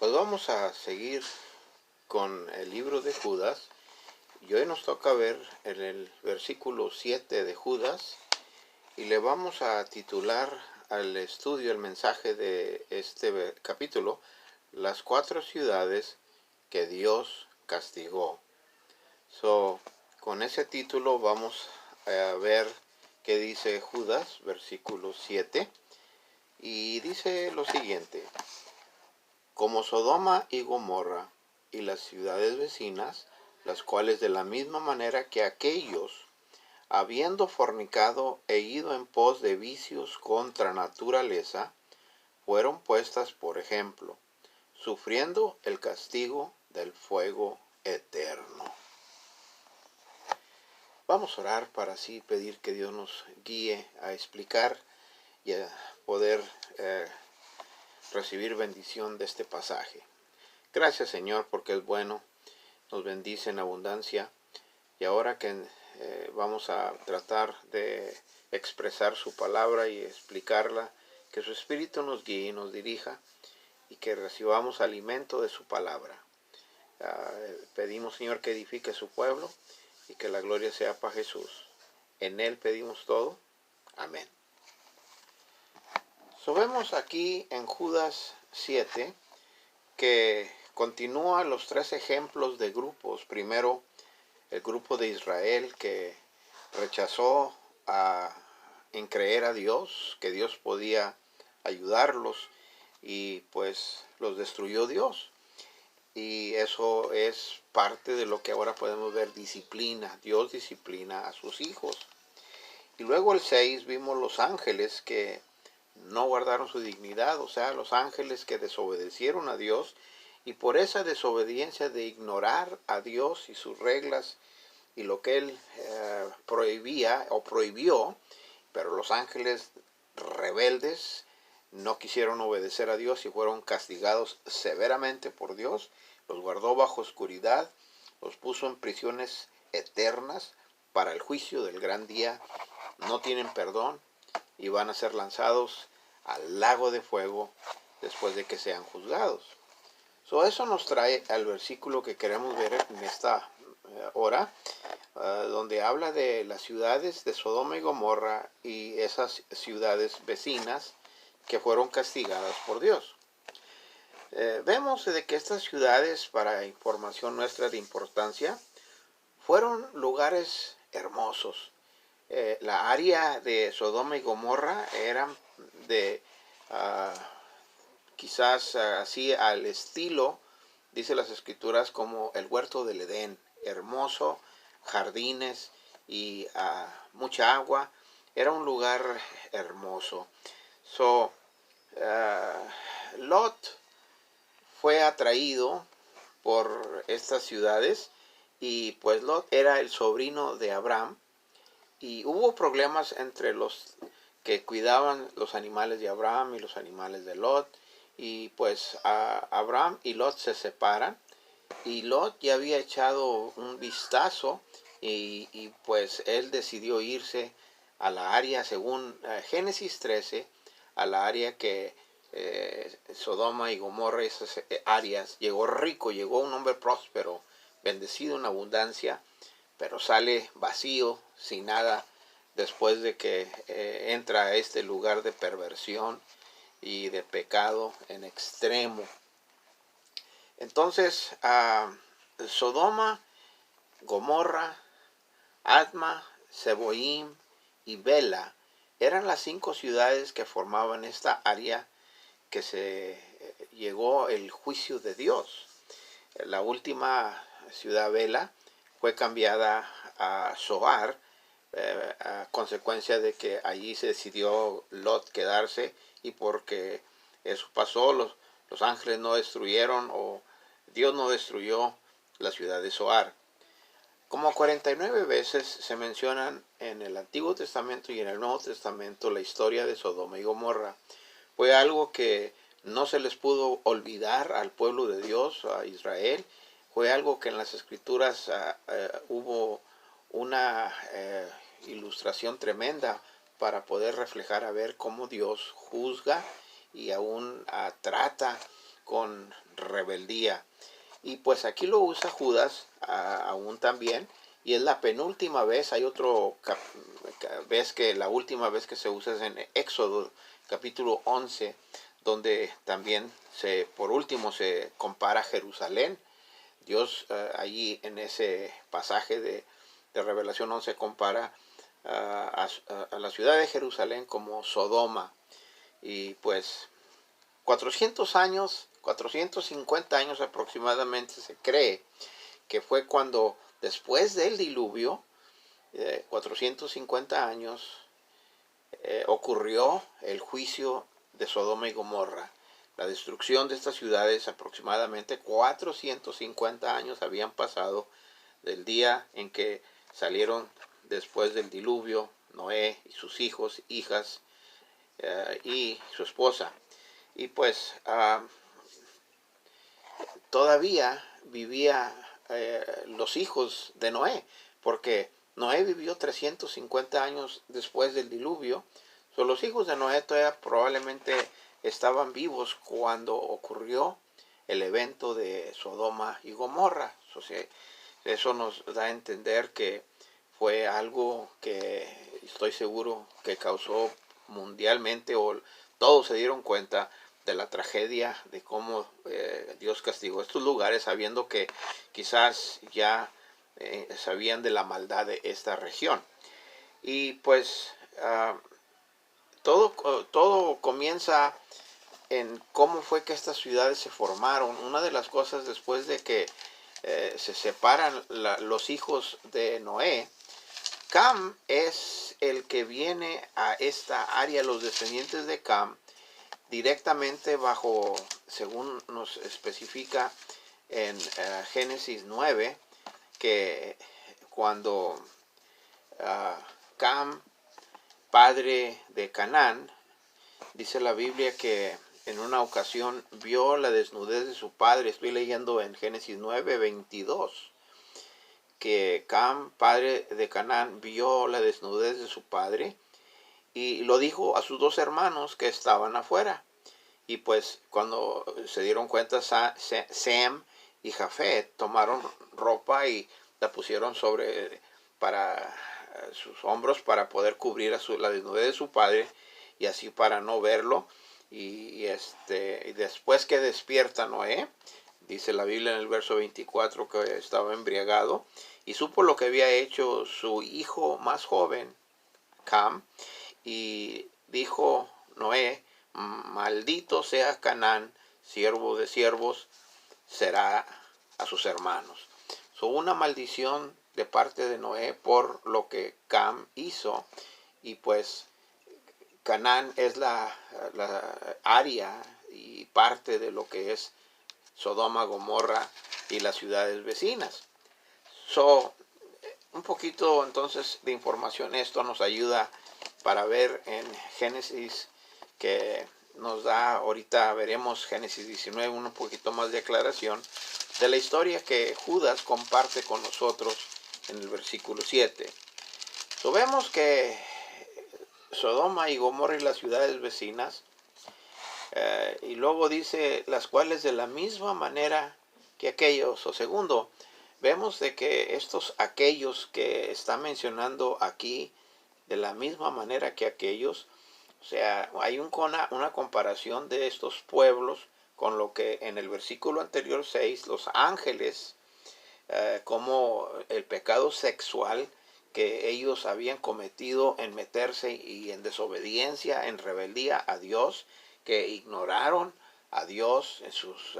Pues vamos a seguir con el libro de Judas y hoy nos toca ver en el versículo 7 de Judas y le vamos a titular al estudio, el mensaje de este capítulo, las 4 ciudades que Dios castigó. Con ese título vamos a ver qué dice Judas, versículo 7, y dice lo siguiente: como Sodoma y Gomorra y las ciudades vecinas, las cuales de la misma manera que aquellos, habiendo fornicado e ido en pos de vicios contra naturaleza, fueron puestas por ejemplo, sufriendo el castigo del fuego eterno. Vamos a orar para así pedir que Dios nos guíe a explicar y a poder recibir bendición de este pasaje. Gracias, Señor, porque es bueno, nos bendice en abundancia. Y ahora que vamos a tratar de expresar su palabra y explicarla, que su Espíritu nos guíe y nos dirija y que recibamos alimento de su palabra. Pedimos, Señor, que edifique su pueblo y que la gloria sea para Jesús. En Él pedimos todo. Amén. Vemos aquí en Judas 7 que continúa los 3 ejemplos de grupos. Primero, el grupo de Israel que rechazó en creer a Dios, que Dios podía ayudarlos, y pues los destruyó Dios. Y eso es parte de lo que ahora podemos ver, disciplina. Dios disciplina a sus hijos. Y luego el 6 vimos los ángeles que no guardaron su dignidad, o sea, los ángeles que desobedecieron a Dios, y por esa desobediencia de ignorar a Dios y sus reglas y lo que Él prohibía o prohibió, pero los ángeles rebeldes no quisieron obedecer a Dios y fueron castigados severamente por Dios. Los guardó bajo oscuridad, los puso en prisiones eternas para el juicio del gran día. No tienen perdón y van a ser lanzados al lago de fuego después de que sean juzgados. Eso nos trae al versículo que queremos ver en esta hora, donde habla de las ciudades de Sodoma y Gomorra y esas ciudades vecinas que fueron castigadas por Dios. Vemos de que estas ciudades, para información nuestra de importancia, fueron lugares hermosos. La área de Sodoma y Gomorra eran de quizás así al estilo, dice las escrituras, como el huerto del Edén, hermoso, jardines y mucha agua. Era un lugar hermoso. Lot fue atraído por estas ciudades, y pues Lot era el sobrino de Abraham, y hubo problemas entre los que cuidaban los animales de Abraham y los animales de Lot, y pues Abraham y Lot se separan, y Lot ya había echado un vistazo y pues él decidió irse a la área, según Génesis 13, a la área que Sodoma y Gomorra, esas áreas. Llegó rico, llegó un hombre próspero, bendecido en abundancia, pero sale vacío, sin nada, después de que entra a este lugar de perversión y de pecado en extremo. Entonces, Sodoma, Gomorra, Adma, Seboim y Bela eran las 5 ciudades que formaban esta área que se llegó el juicio de Dios. La última ciudad, Bela, fue cambiada a Zoar, a consecuencia de que allí se decidió Lot quedarse, y porque eso pasó, los ángeles no destruyeron, o Dios no destruyó la ciudad de Zoar. Como 49 veces se mencionan en el Antiguo Testamento y en el Nuevo Testamento la historia de Sodoma y Gomorra. Fue algo que no se les pudo olvidar al pueblo de Dios, a Israel. Fue algo que en las Escrituras hubo una ilustración tremenda para poder reflejar a ver cómo Dios juzga y aún trata con rebeldía. Y pues aquí lo usa Judas aún también. Y es la penúltima vez. Hay otro vez que la última vez que se usa es en Éxodo capítulo 11, donde también por último se compara Jerusalén. Dios allí en ese pasaje de Revelación 11 compara a la ciudad de Jerusalén como Sodoma. Y pues 450 años aproximadamente se cree que fue cuando después del diluvio, 450 años, ocurrió el juicio de Sodoma y Gomorra. La destrucción de estas ciudades, aproximadamente 450 años habían pasado del día en que salieron después del diluvio Noé y sus hijos, hijas y su esposa. Y pues todavía vivía los hijos de Noé, porque Noé vivió 350 años después del diluvio. Los hijos de Noé todavía probablemente estaban vivos cuando ocurrió el evento de Sodoma y Gomorra. O sea, eso nos da a entender que fue algo que estoy seguro que causó mundialmente, o todos se dieron cuenta de la tragedia, de cómo Dios castigó estos lugares, sabiendo que quizás ya sabían de la maldad de esta región. Y pues todo comienza en cómo fue que estas ciudades se formaron. Una de las cosas, después de que se separan los hijos de Noé, Cam es el que viene a esta área, los descendientes de Cam, directamente bajo, según nos especifica en Génesis 9, que cuando Cam, padre de Canaán, dice la Biblia que en una ocasión vio la desnudez de su padre. Estoy leyendo en Génesis 9, 22. Que Cam, padre de Canaán, vio la desnudez de su padre y lo dijo a sus dos hermanos que estaban afuera. Y pues cuando se dieron cuenta, Sem y Jafet tomaron ropa y la pusieron para sus hombros para poder cubrir la desnudez de su padre, y así para no verlo. Y después que despierta Noé, dice la Biblia en el verso 24 que estaba embriagado y supo lo que había hecho su hijo más joven, Cam, y dijo Noé: maldito sea Canaán, siervo de siervos será a sus hermanos. Una maldición de parte de Noé por lo que Cam hizo. Y pues Canaán es la área y parte de lo que es Sodoma, Gomorra y las ciudades vecinas. Un poquito entonces de información. Esto nos ayuda para ver en Génesis, que nos da, ahorita veremos Génesis 19, un poquito más de aclaración de la historia que Judas comparte con nosotros en el versículo 7. Vemos que Sodoma y Gomorra y las ciudades vecinas, y luego dice las cuales de la misma manera que aquellos. Segundo, vemos de que aquellos que está mencionando aquí, de la misma manera que aquellos, o sea, hay una comparación de estos pueblos con lo que en el versículo anterior 6, los ángeles, como el pecado sexual que ellos habían cometido en meterse y en desobediencia, en rebeldía a Dios, que ignoraron a Dios en sus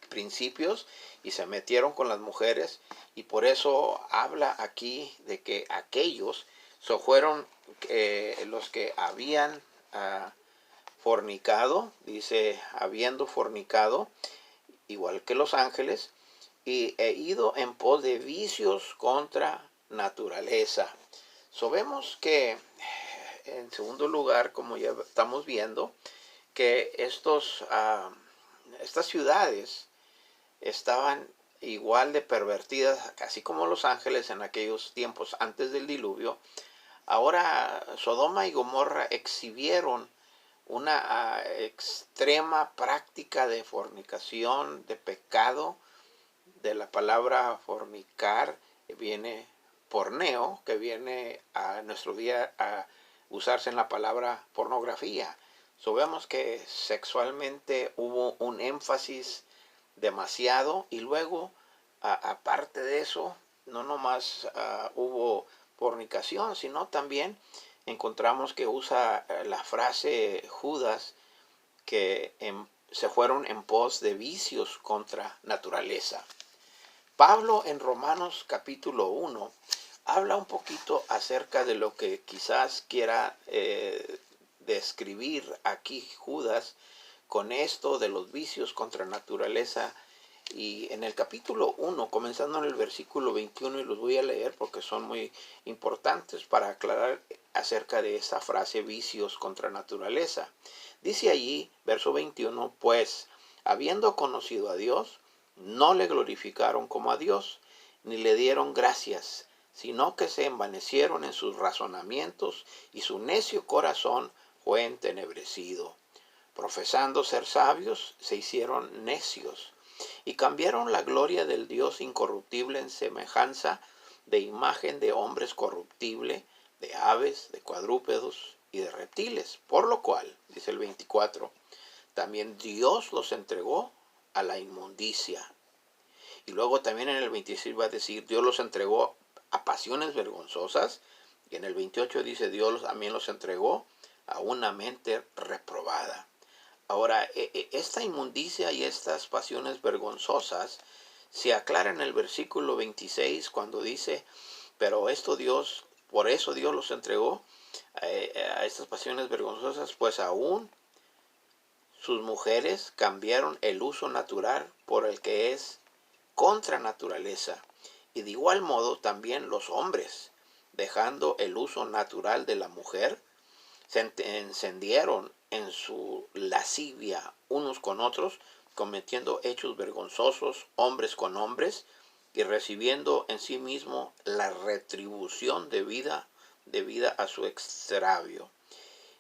principios y se metieron con las mujeres. Y por eso habla aquí de que aquellos fueron los que habían fornicado, dice, habiendo fornicado, igual que los ángeles, y he ido en pos de vicios contra naturaleza. Vemos que, en segundo lugar, como ya estamos viendo, que estas ciudades estaban igual de pervertidas, casi como los ángeles en aquellos tiempos antes del diluvio. Ahora Sodoma y Gomorra exhibieron una extrema práctica de fornicación, de pecado. De la palabra fornicar viene porneo, que viene a nuestro día a usarse en la palabra pornografía. Vemos que sexualmente hubo un énfasis demasiado, y luego aparte de eso, no nomás hubo fornicación, sino también encontramos que usa la frase Judas, que se fueron en pos de vicios contra naturaleza. Pablo en Romanos capítulo 1 habla un poquito acerca de lo que quizás quiera describir aquí Judas con esto de los vicios contra naturaleza. Y en el capítulo 1, comenzando en el versículo 21, y los voy a leer porque son muy importantes para aclarar acerca de esa frase vicios contra naturaleza. Dice allí, verso 21, pues, habiendo conocido a Dios, no le glorificaron como a Dios, ni le dieron gracias, sino que se envanecieron en sus razonamientos, y su necio corazón fue entenebrecido. Profesando ser sabios, se hicieron necios, y cambiaron la gloria del Dios incorruptible en semejanza de imagen de hombres corruptible, de aves, de cuadrúpedos y de reptiles. Por lo cual, dice el 24, también Dios los entregó a la inmundicia. Y luego también en el 26 va a decir, Dios los entregó a pasiones vergonzosas. Y en el 28 dice, Dios también los entregó a una mente reprobada. Ahora, esta inmundicia y estas pasiones vergonzosas se aclaran en el versículo 26 cuando dice, pero por eso Dios los entregó a estas pasiones vergonzosas, pues aún sus mujeres cambiaron el uso natural por el que es contra naturaleza. Y de igual modo también los hombres, dejando el uso natural de la mujer, se encendieron en su lascivia unos con otros, cometiendo hechos vergonzosos, hombres con hombres, y recibiendo en sí mismo la retribución debida a su extravio.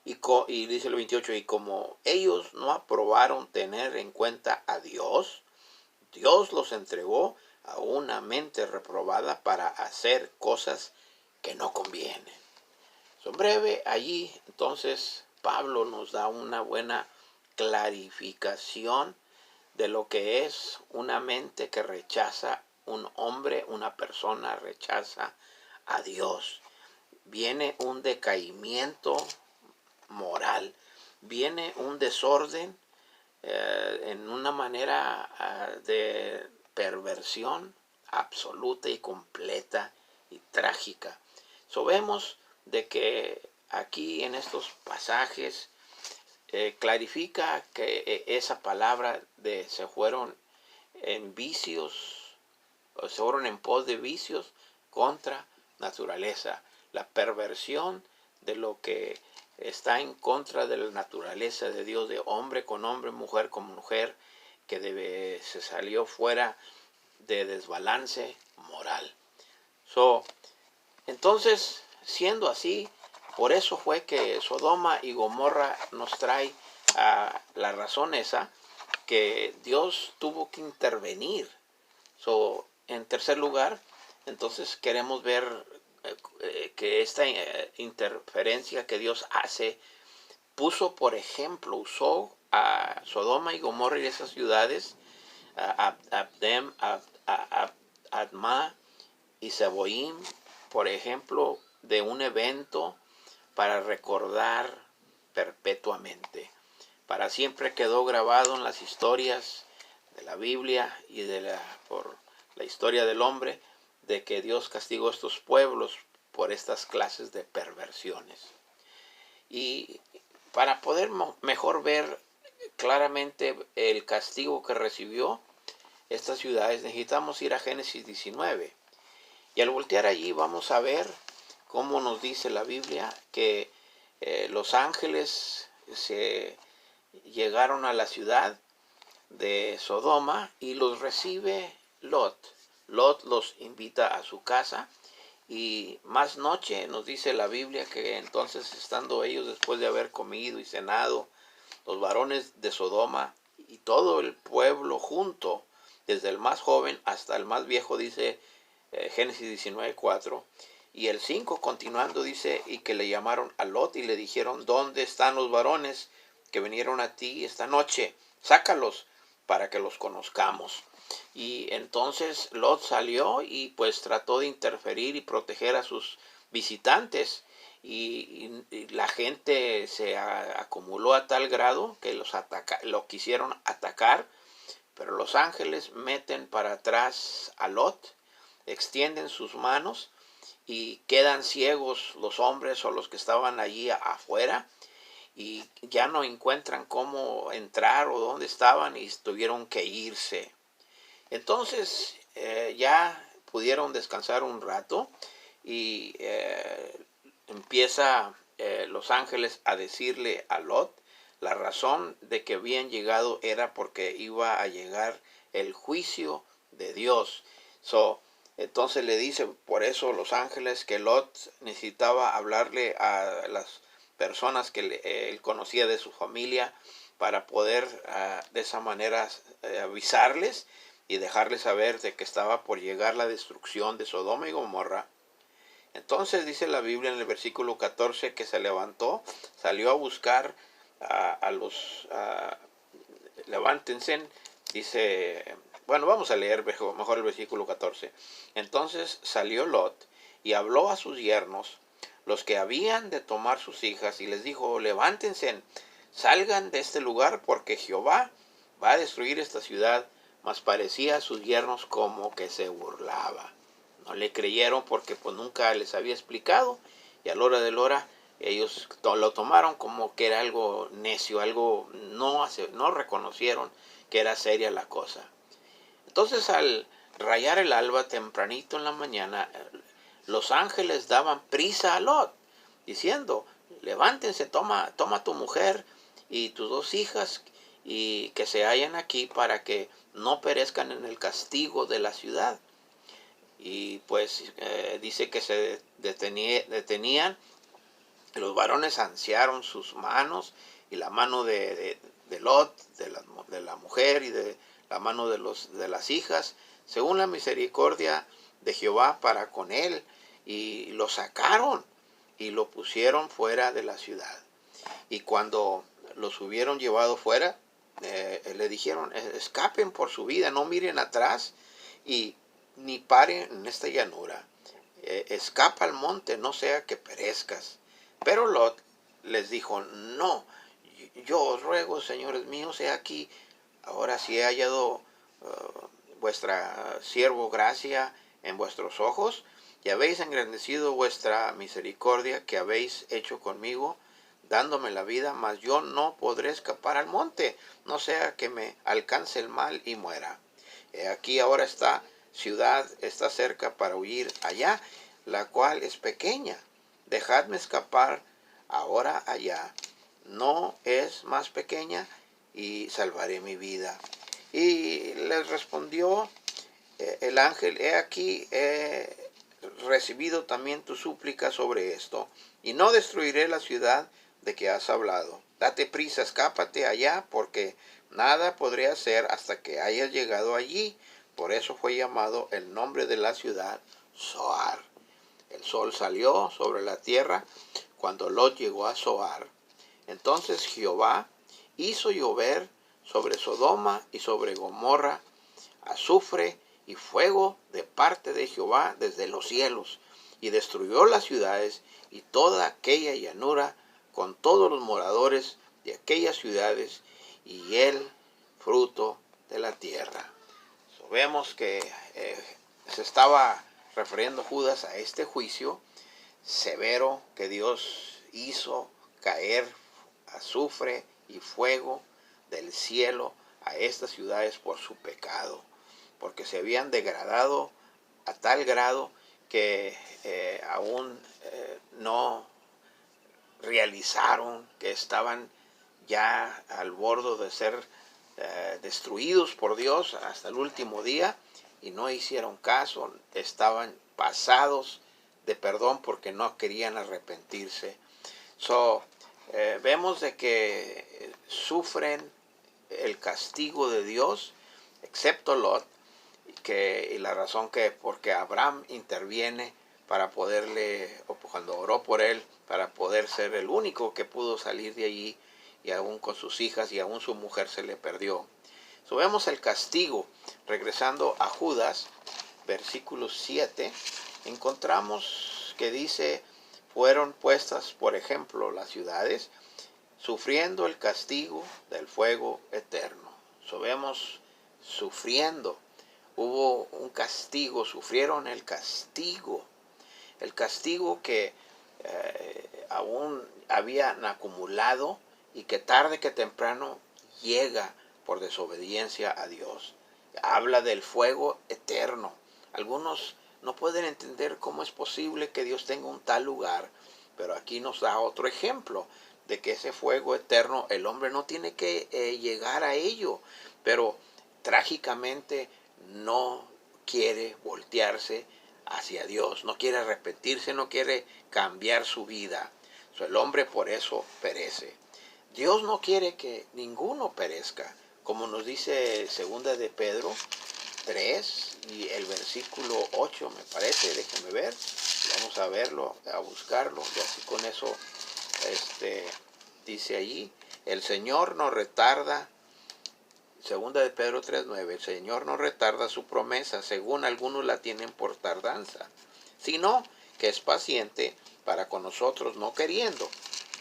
Y dice el 28, y como ellos no aprobaron tener en cuenta a Dios, Dios los entregó a una mente reprobada para hacer cosas que no convienen. Son breve, allí entonces Pablo nos da una buena clarificación de lo que es una mente que rechaza, un hombre, una persona rechaza a Dios. Viene un decaimiento moral, viene un desorden en una manera de perversión absoluta y completa y trágica. Vemos de que aquí en estos pasajes clarifica que esa palabra de se fueron en vicios, o se fueron en pos de vicios contra naturaleza, la perversión de lo que está en contra de la naturaleza de Dios, de hombre con hombre, mujer con mujer, que se salió fuera de desbalance moral. Entonces, siendo así, por eso fue que Sodoma y Gomorra nos trae a la razón esa, que Dios tuvo que intervenir. En tercer lugar, entonces queremos ver que esta interferencia que Dios hace, usó a Sodoma y Gomorra y esas ciudades, a Abdem, a Adma y Seboim, por ejemplo, de un evento para recordar perpetuamente. Para siempre quedó grabado en las historias de la Biblia y por la historia del hombre, de que Dios castigó a estos pueblos por estas clases de perversiones. Y para poder mejor ver claramente el castigo que recibió estas ciudades, necesitamos ir a Génesis 19. Y al voltear allí vamos a ver cómo nos dice la Biblia que los ángeles se llegaron a la ciudad de Sodoma y los recibe Lot. Lot los invita a su casa, y más noche nos dice la Biblia que entonces, estando ellos después de haber comido y cenado los varones de Sodoma y todo el pueblo junto, desde el más joven hasta el más viejo, dice Génesis 19:4. Y el 5 continuando dice, y que le llamaron a Lot y le dijeron, ¿dónde están los varones que vinieron a ti esta noche? Sácalos para que los conozcamos. Y entonces Lot salió y pues trató de interferir y proteger a sus visitantes. Y la gente se acumuló a tal grado que lo quisieron atacar, pero los ángeles meten para atrás a Lot, extienden sus manos y quedan ciegos los hombres o los que estaban allí afuera, y ya no encuentran cómo entrar o dónde estaban y tuvieron que irse. Entonces ya pudieron descansar un rato y empieza los ángeles a decirle a Lot la razón de que habían llegado era porque iba a llegar el juicio de Dios. Entonces le dice por eso los ángeles que Lot necesitaba hablarle a las personas que él conocía de su familia para poder de esa manera avisarles y dejarles saber de que estaba por llegar la destrucción de Sodoma y Gomorra. Entonces dice la Biblia en el versículo 14 que se levantó, salió a buscar a los... levántense, dice... Bueno, vamos a leer mejor el versículo 14. Entonces salió Lot y habló a sus yernos, los que habían de tomar sus hijas, y les dijo, levántense, salgan de este lugar, porque Jehová va a destruir esta ciudad. Mas parecía a sus yernos como que se burlaba. No le creyeron porque pues nunca les había explicado, y a la hora de la hora ellos lo tomaron como que era algo necio, algo no reconocieron que era seria la cosa. Entonces al rayar el alba tempranito en la mañana, los ángeles daban prisa a Lot, diciendo, levántense, toma tu mujer y tus 2 hijas, y que se hallen aquí para que no perezcan en el castigo de la ciudad. Y pues dice que se detenían. Los varones ansiaron sus manos y la mano de Lot, de la mujer, y de la mano de las hijas, según la misericordia de Jehová para con él, y lo sacaron y lo pusieron fuera de la ciudad. Y cuando los hubieron llevado fuera, le dijeron, escapen por su vida, no miren atrás y ni paren en esta llanura. Escapa al monte, no sea que perezcas. Pero Lot les dijo, no, yo os ruego, señores míos, he aquí, ahora si he hallado vuestra siervo gracia en vuestros ojos, y habéis engrandecido vuestra misericordia que habéis hecho conmigo, dándome la vida, mas yo no podré escapar al monte, no sea que me alcance el mal y muera. Aquí ahora esta ciudad está cerca para huir allá, la cual es pequeña. Dejadme escapar ahora allá, no es más pequeña, y salvaré mi vida. Y les respondió el ángel, he aquí, he recibido también tu súplica sobre esto, y no destruiré la ciudad de que has hablado. Date prisa, escápate allá, porque nada podré hacer hasta que hayas llegado allí. Por eso fue llamado el nombre de la ciudad Zoar. El sol salió sobre la tierra cuando Lot llegó a Zoar. Entonces Jehová hizo llover sobre Sodoma y sobre Gomorra azufre y fuego de parte de Jehová desde los cielos, y destruyó las ciudades y toda aquella llanura con todos los moradores de aquellas ciudades y el fruto de la tierra. Vemos que se estaba refiriendo Judas a este juicio severo que Dios hizo caer azufre y fuego del cielo a estas ciudades por su pecado, porque se habían degradado a tal grado que aún no realizaron que estaban ya al borde de ser destruidos por Dios hasta el último día, y no hicieron caso, estaban pasados de perdón porque no querían arrepentirse. Vemos de que sufren el castigo de Dios, excepto Lot, y la razón que porque Abraham interviene para poderle, o cuando oró por él, para poder ser el único que pudo salir de allí, y aún con sus hijas y aún su mujer se le perdió. So, vemos el castigo. Regresando a Judas, versículo 7, encontramos que dice, fueron puestas, por ejemplo, las ciudades, sufriendo el castigo del fuego eterno. So, vemos sufriendo. Hubo un castigo, sufrieron el castigo que aún habían acumulado y que tarde que temprano llega por desobediencia a Dios. Habla del fuego eterno. Algunos no pueden entender cómo es posible que Dios tenga un tal lugar, pero aquí nos da otro ejemplo de que ese fuego eterno, el hombre no tiene que llegar a ello, pero trágicamente no quiere voltearse hacia Dios, no quiere arrepentirse, no quiere cambiar su vida. El hombre por eso perece. Dios no quiere que ninguno perezca, como nos dice segunda de Pedro 3 y el versículo 8, me parece, déjenme ver, vamos a verlo, a buscarlo, y así con eso dice allí, el Señor no retarda, segunda de Pedro 3:9, el Señor no retarda su promesa, según algunos la tienen por tardanza, sino que es paciente para con nosotros, no queriendo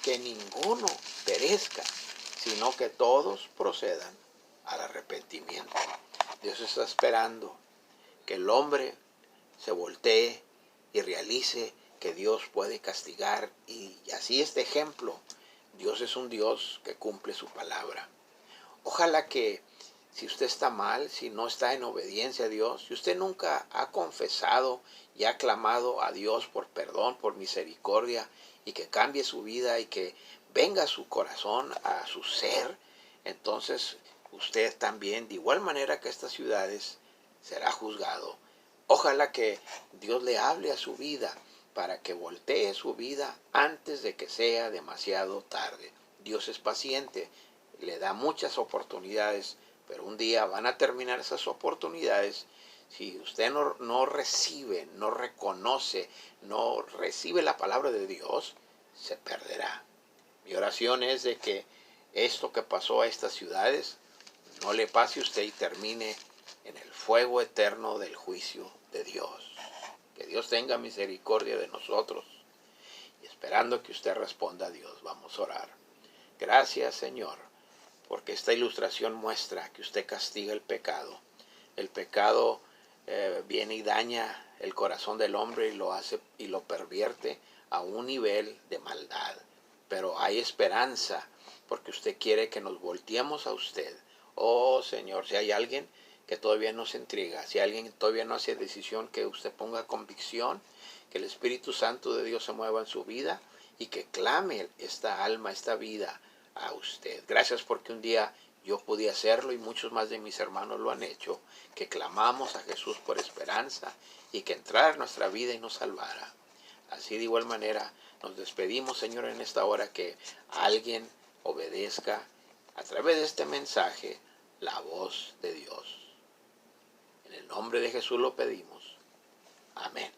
que ninguno perezca, sino que todos procedan al arrepentimiento. Dios está esperando que el hombre se voltee y realice que Dios puede castigar, y así este ejemplo, Dios es un Dios que cumple su palabra. Ojalá que si usted está mal, si no está en obediencia a Dios, si usted nunca ha confesado y ha clamado a Dios por perdón, por misericordia, y que cambie su vida y que venga a su corazón, a su ser, entonces usted también, de igual manera que estas ciudades, será juzgado. Ojalá que Dios le hable a su vida para que voltee su vida antes de que sea demasiado tarde. Dios es paciente, le da muchas oportunidades, pero un día van a terminar esas oportunidades. Si usted no recibe, no reconoce, no recibe la palabra de Dios, se perderá. Mi oración es de que esto que pasó a estas ciudades no le pase a usted y termine en el fuego eterno del juicio de Dios. Que Dios tenga misericordia de nosotros, y esperando que usted responda a Dios, vamos a orar. Gracias, Señor, porque esta ilustración muestra que usted castiga el pecado. El pecado viene y daña el corazón del hombre y lo hace y lo pervierte a un nivel de maldad. Pero hay esperanza, porque usted quiere que nos volteemos a usted. Oh Señor, si hay alguien que todavía no se entrega, si alguien todavía no hace decisión, que usted ponga convicción, que el Espíritu Santo de Dios se mueva en su vida y que clame esta alma, esta vida a usted. Gracias porque un día yo pude hacerlo y muchos más de mis hermanos lo han hecho, que clamamos a Jesús por esperanza y que entrara en nuestra vida y nos salvara. Así de igual manera nos despedimos, Señor, en esta hora, que alguien obedezca a través de este mensaje la voz de Dios. En el nombre de Jesús lo pedimos. Amén.